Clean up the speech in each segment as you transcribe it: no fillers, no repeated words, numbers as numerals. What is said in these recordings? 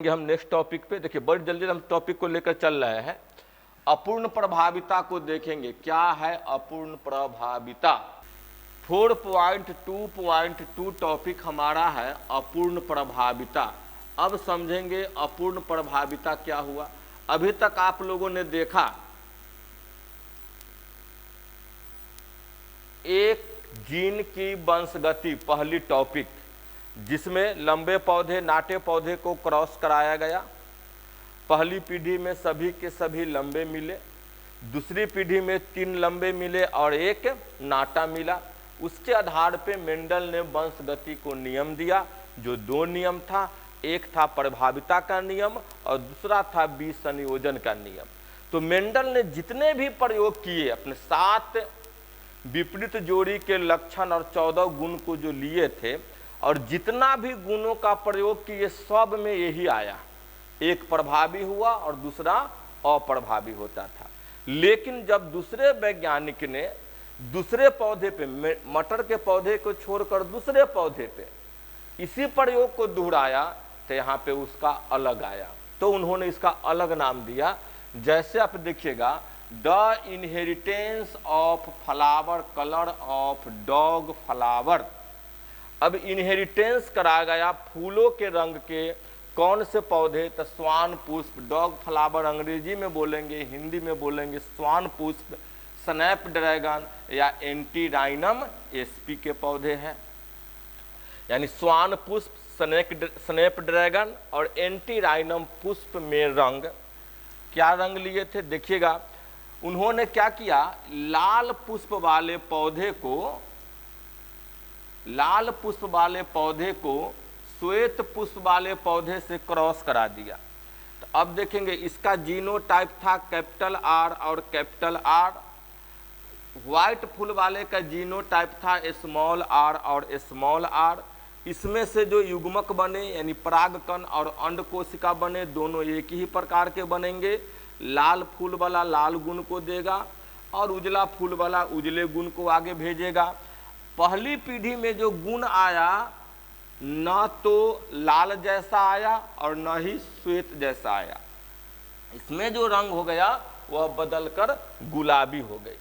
हम next topic पे। देखिए बड़ी जल्दी हम टॉपिक को लेकर चल रहे हैं। अपूर्ण प्रभाविता को देखेंगे। क्या है अपूर्ण प्रभाविता? 4.2.2 टॉपिक हमारा है अपूर्ण प्रभाविता। अब समझेंगे अपूर्ण प्रभाविता क्या हुआ। अभी तक आप लोगों ने देखा एक जीन की वंशगति, पहली टॉपिक, जिसमें लंबे पौधे नाटे पौधे को क्रॉस कराया गया। पहली पीढ़ी में सभी के सभी लंबे मिले, दूसरी पीढ़ी में 3 लंबे मिले और एक नाटा मिला। उसके आधार पे मेंडल ने वंशगति को नियम दिया, जो 2 नियम था। एक था प्रभाविता का नियम और दूसरा था बीज संयोजन का नियम। तो मेंडल ने जितने भी प्रयोग किए, अपने 7 विपरीत जोड़ी के लक्षण और 14 गुण को जो लिए थे, और जितना भी गुणों का प्रयोग किए, सब में यही आया, एक प्रभावी हुआ और दूसरा अप्रभावी होता था। लेकिन जब दूसरे वैज्ञानिक ने दूसरे पौधे पे, मटर के पौधे को छोड़कर दूसरे पौधे पे इसी प्रयोग को दोहराया, तो यहाँ पे उसका अलग आया। तो उन्होंने इसका अलग नाम दिया। जैसे आप देखिएगा, the inheritance of flower colour of dog flower. अब इनहेरिटेंस करा गया फूलों के रंग के कौन से पौधे? तो स्वान पुष्प, डॉग फ्लावर अंग्रेजी में बोलेंगे, हिंदी में बोलेंगे स्वान पुष्प, स्नैप ड्रैगन या एंटीराइनम एसपी के पौधे हैं। यानी स्वान पुष्प, स्नैप ड्रैगन और एंटीराइनम पुष्प में रंग, क्या रंग लिए थे? देखिएगा, उन्होंने क्या किया, लाल पुष्प वाले पौधे को श्वेत पुष्प वाले पौधे से क्रॉस करा दिया। तो अब देखेंगे, इसका जीनोटाइप था कैपिटल आर और कैपिटल आर। व्हाइट फूल वाले का जीनोटाइप था स्मॉल आर और स्मॉल आर। इसमें से जो युग्मक बने, यानी परागकण और अंड कोशिका बने, दोनों एक ही प्रकार के बनेंगे। लाल फूल वाला लाल गुण को देगा और उजला फूल वाला उजले गुण को आगे भेजेगा। पहली पीढ़ी में जो गुण आया, न तो लाल जैसा आया और न ही श्वेत जैसा आया। इसमें जो रंग हो गया वह बदलकर गुलाबी हो गई।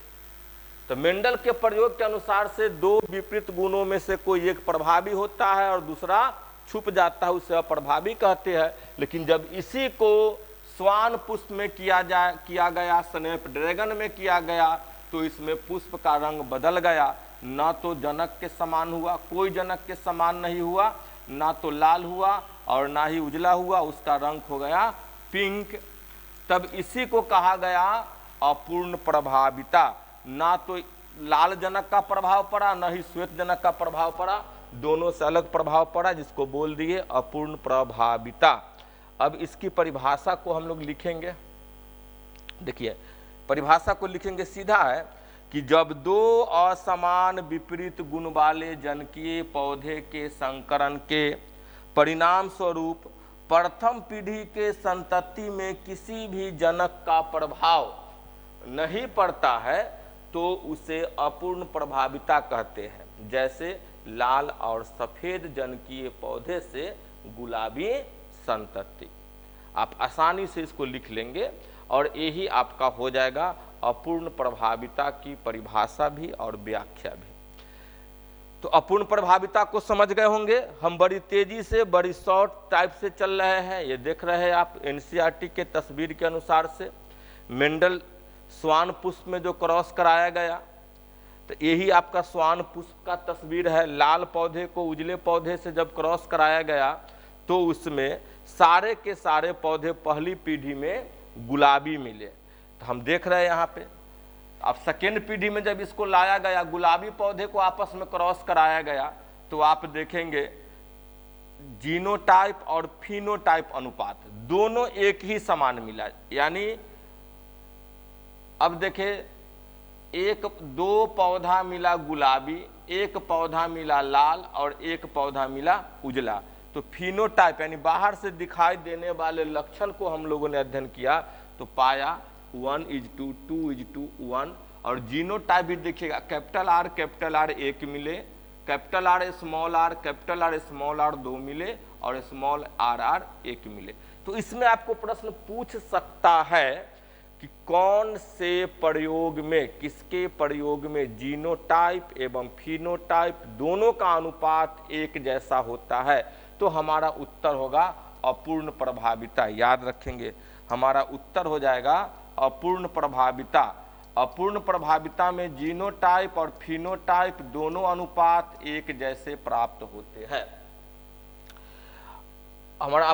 तो मेंडल के प्रयोग के अनुसार से 2 विपरीत गुणों में से कोई एक प्रभावी होता है और दूसरा छुप जाता है, उसे अप्रभावी कहते हैं। लेकिन जब इसी को स्वान पुष्प में किया गया, स्नैप ड्रैगन में किया गया, तो इसमें पुष्प का रंग बदल गया। ना तो जनक के समान हुआ, कोई जनक के समान नहीं हुआ, ना तो लाल हुआ और ना ही उजला हुआ, उसका रंग हो गया पिंक। तब इसी को कहा गया अपूर्ण प्रभाविता। ना तो लाल जनक का प्रभाव पड़ा, ना ही श्वेत जनक का प्रभाव पड़ा, दोनों से अलग प्रभाव पड़ा, जिसको बोल दिए अपूर्ण प्रभाविता। अब इसकी परिभाषा को हम लोग लिखेंगे। देखिए, परिभाषा को लिखेंगे, सीधा है कि जब 2 असमान विपरीत गुण वाले जनकीय पौधे के संकरण के परिणाम स्वरूप प्रथम पीढ़ी के संतति में किसी भी जनक का प्रभाव नहीं पड़ता है, तो उसे अपूर्ण प्रभाविता कहते हैं। जैसे लाल और सफेद जनकीय पौधे से गुलाबी संतति। आप आसानी से इसको लिख लेंगे और यही आपका हो जाएगा अपूर्ण प्रभाविता की परिभाषा भी और व्याख्या भी। तो अपूर्ण प्रभाविता को समझ गए होंगे। हम बड़ी तेजी से, बड़ी शॉर्ट टाइप से चल रहे हैं। ये देख रहे हैं आप एनसीईआरटी के तस्वीर के अनुसार से मेंडल स्वान पुष्प में जो क्रॉस कराया गया, तो यही आपका स्वान पुष्प का तस्वीर है। लाल पौधे को उजले पौधे से जब क्रॉस कराया गया, तो उसमें सारे के सारे पौधे पहली पीढ़ी में गुलाबी मिले। तो हम देख रहे हैं यहाँ पे, अब सेकेंड पीढ़ी में जब इसको लाया गया, गुलाबी पौधे को आपस में क्रॉस कराया गया, तो आप देखेंगे जीनोटाइप और फिनोटाइप अनुपात दोनों एक ही समान मिला। यानी अब देखें, 2 पौधा मिला गुलाबी, 1 पौधा मिला लाल और 1 पौधा मिला उजला। तो फिनोटाइप यानी बाहर से दिखाई देने वाले लक्षण को हम लोगों ने अध्ययन किया, तो पाया 1:2, 2:1। और जीनोटाइप भी देखिएगा, कैपिटल आर 1 मिले, कैपिटल आर स्मॉल आर 2 मिले और स्मॉल आर 1 मिले। तो इसमें आपको प्रश्न पूछ सकता है कि कौन से प्रयोग में, किसके प्रयोग में जीनोटाइप एवं फिनोटाइप दोनों का अनुपात एक जैसा होता है। तो हमारा उत्तर होगा अपूर्ण प्रभाविता। याद रखेंगे, हमारा उत्तर हो जाएगा अपूर्ण प्रभाविता। अपूर्ण प्रभाविता में जीनोटाइप और फिनोटाइप दोनों अनुपात एक जैसे प्राप्त होते हैं। हमारा